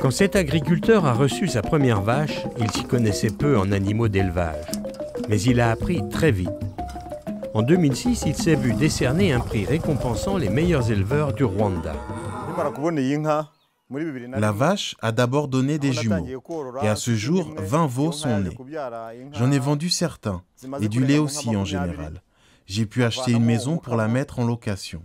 Quand cet agriculteur a reçu sa première vache, il s'y connaissait peu en animaux d'élevage. Mais il a appris très vite. En 2006, il s'est vu décerner un prix récompensant les meilleurs éleveurs du Rwanda. La vache a d'abord donné des jumeaux, et à ce jour, 20 veaux sont nés. J'en ai vendu certains, et du lait aussi en général. J'ai pu acheter une maison pour la mettre en location.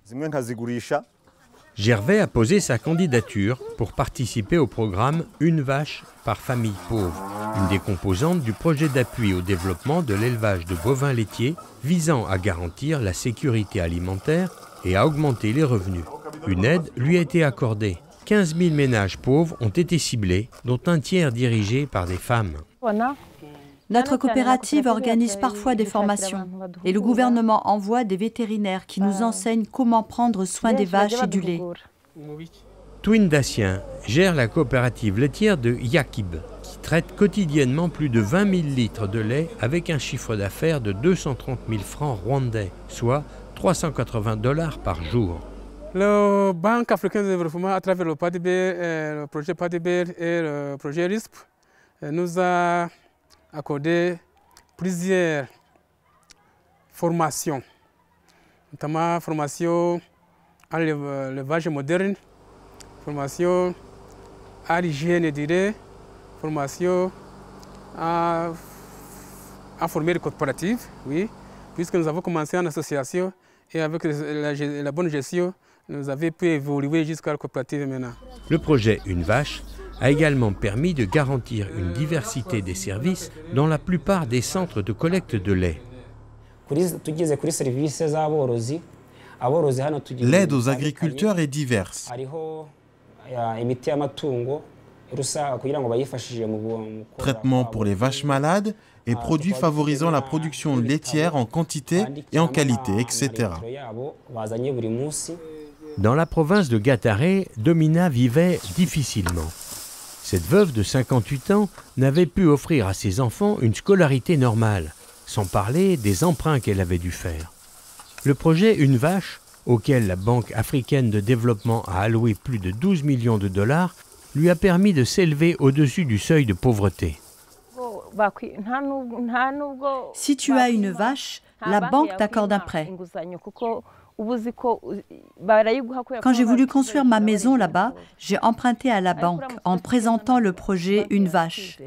Gervais a posé sa candidature pour participer au programme Une vache par famille pauvre, une des composantes du projet d'appui au développement de l'élevage de bovins laitiers visant à garantir la sécurité alimentaire et à augmenter les revenus. Une aide lui a été accordée. 15 000 ménages pauvres ont été ciblés, dont un tiers dirigés par des femmes. Notre coopérative organise parfois des formations et le gouvernement envoie des vétérinaires qui nous enseignent comment prendre soin des vaches et du lait. Twin Dassien gère la coopérative laitière de Yakib, qui traite quotidiennement plus de 20 000 litres de lait avec un chiffre d'affaires de 230 000 francs rwandais, soit 380 $ par jour. La Banque africaine de développement, à travers le PADB, le projet PADB et le projet RISP, nous a accordé plusieurs formations, notamment formation à l'élevage moderne, formation à l'hygiène du lait, formation à former les coopératives, oui, puisque nous avons commencé en association et avec la bonne gestion, nous avons pu évoluer jusqu'à la coopérative maintenant. Le projet Une vache a également permis de garantir une diversité des services dans la plupart des centres de collecte de lait. L'aide aux agriculteurs est diverse. Traitement pour les vaches malades et produits favorisant la production laitière en quantité et en qualité, etc. Dans la province de Gatare, Domina vivait difficilement. Cette veuve de 58 ans n'avait pu offrir à ses enfants une scolarité normale, sans parler des emprunts qu'elle avait dû faire. Le projet Une vache, auquel la Banque africaine de développement a alloué plus de 12 millions de $, lui a permis de s'élever au-dessus du seuil de pauvreté. Si tu as une vache, la banque t'accorde un prêt. Quand j'ai voulu construire ma maison là-bas, j'ai emprunté à la banque en présentant le projet Une vache.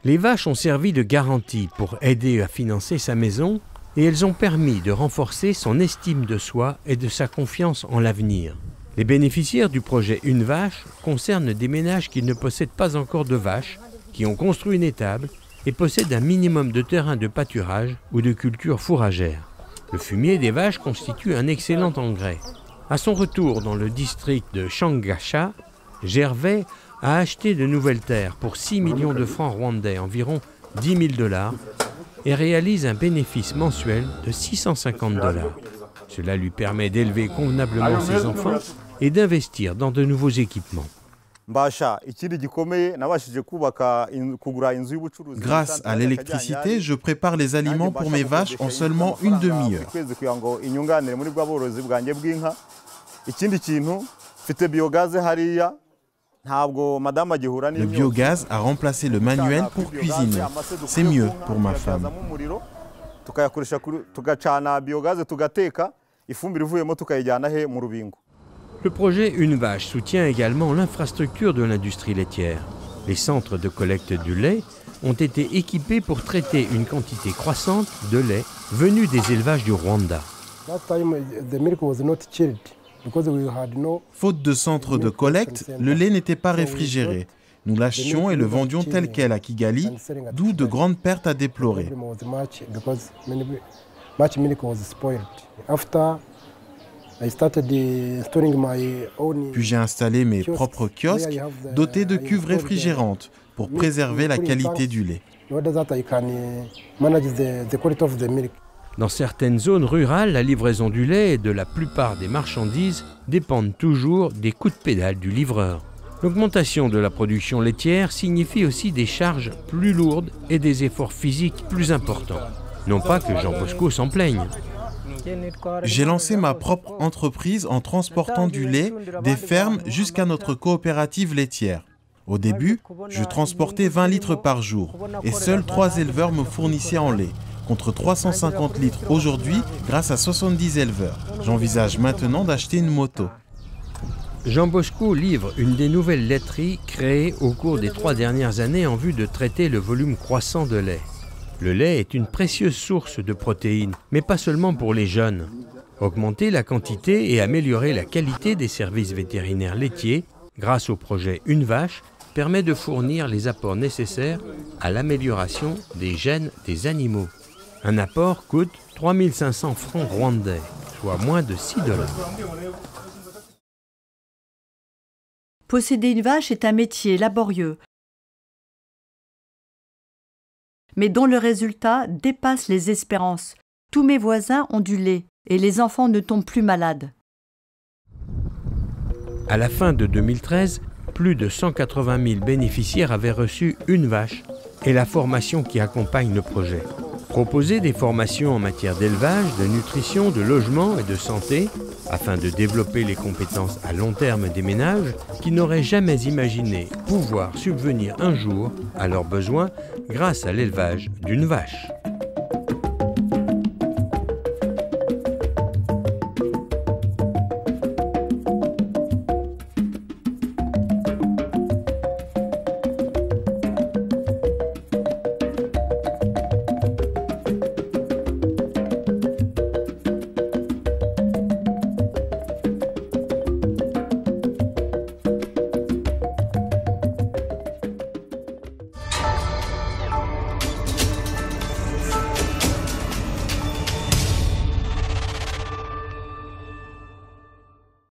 Les vaches ont servi de garantie pour aider à financer sa maison et elles ont permis de renforcer son estime de soi et de sa confiance en l'avenir. Les bénéficiaires du projet Une vache concernent des ménages qui ne possèdent pas encore de vaches, qui ont construit une étable et possèdent un minimum de terrain de pâturage ou de culture fourragère. Le fumier des vaches constitue un excellent engrais. À son retour dans le district de Shangasha, Gervais a acheté de nouvelles terres pour 6 millions de francs rwandais, environ 10 000 $, et réalise un bénéfice mensuel de 650 $. Cela lui permet d'élever convenablement ses enfants et d'investir dans de nouveaux équipements. Grâce à l'électricité, je prépare les aliments pour mes vaches en seulement une demi-heure. Le biogaz a remplacé le manuel pour cuisiner. C'est mieux pour ma femme. Le projet Une vache soutient également l'infrastructure de l'industrie laitière. Les centres de collecte du lait ont été équipés pour traiter une quantité croissante de lait venu des élevages du Rwanda. Faute de centre de collecte, le lait n'était pas réfrigéré. Nous l'achetions et le vendions tel quel à Kigali, d'où de grandes pertes à déplorer. Puis j'ai installé mes propres kiosques dotés de cuves réfrigérantes pour préserver la qualité du lait. Dans certaines zones rurales, la livraison du lait et de la plupart des marchandises dépendent toujours des coups de pédale du livreur. L'augmentation de la production laitière signifie aussi des charges plus lourdes et des efforts physiques plus importants. Non pas que Jean Bosco s'en plaigne. J'ai lancé ma propre entreprise en transportant du lait des fermes jusqu'à notre coopérative laitière. Au début, je transportais 20 litres par jour et seuls 3 éleveurs me fournissaient en lait, contre 350 litres aujourd'hui grâce à 70 éleveurs. J'envisage maintenant d'acheter une moto. Jean Bosco livre une des nouvelles laiteries créées au cours des 3 dernières années en vue de traiter le volume croissant de lait. Le lait est une précieuse source de protéines, mais pas seulement pour les jeunes. Augmenter la quantité et améliorer la qualité des services vétérinaires laitiers grâce au projet Une Vache permet de fournir les apports nécessaires à l'amélioration des gènes des animaux. Un apport coûte 3 500 francs rwandais, soit moins de 6 $. Posséder une vache est un métier laborieux, mais dont le résultat dépasse les espérances. Tous mes voisins ont du lait et les enfants ne tombent plus malades. À la fin de 2013, plus de 180 000 bénéficiaires avaient reçu Une Vache et la formation qui accompagne le projet. Proposer des formations en matière d'élevage, de nutrition, de logement et de santé, afin de développer les compétences à long terme des ménages qui n'auraient jamais imaginé pouvoir subvenir un jour à leurs besoins grâce à l'élevage d'une vache.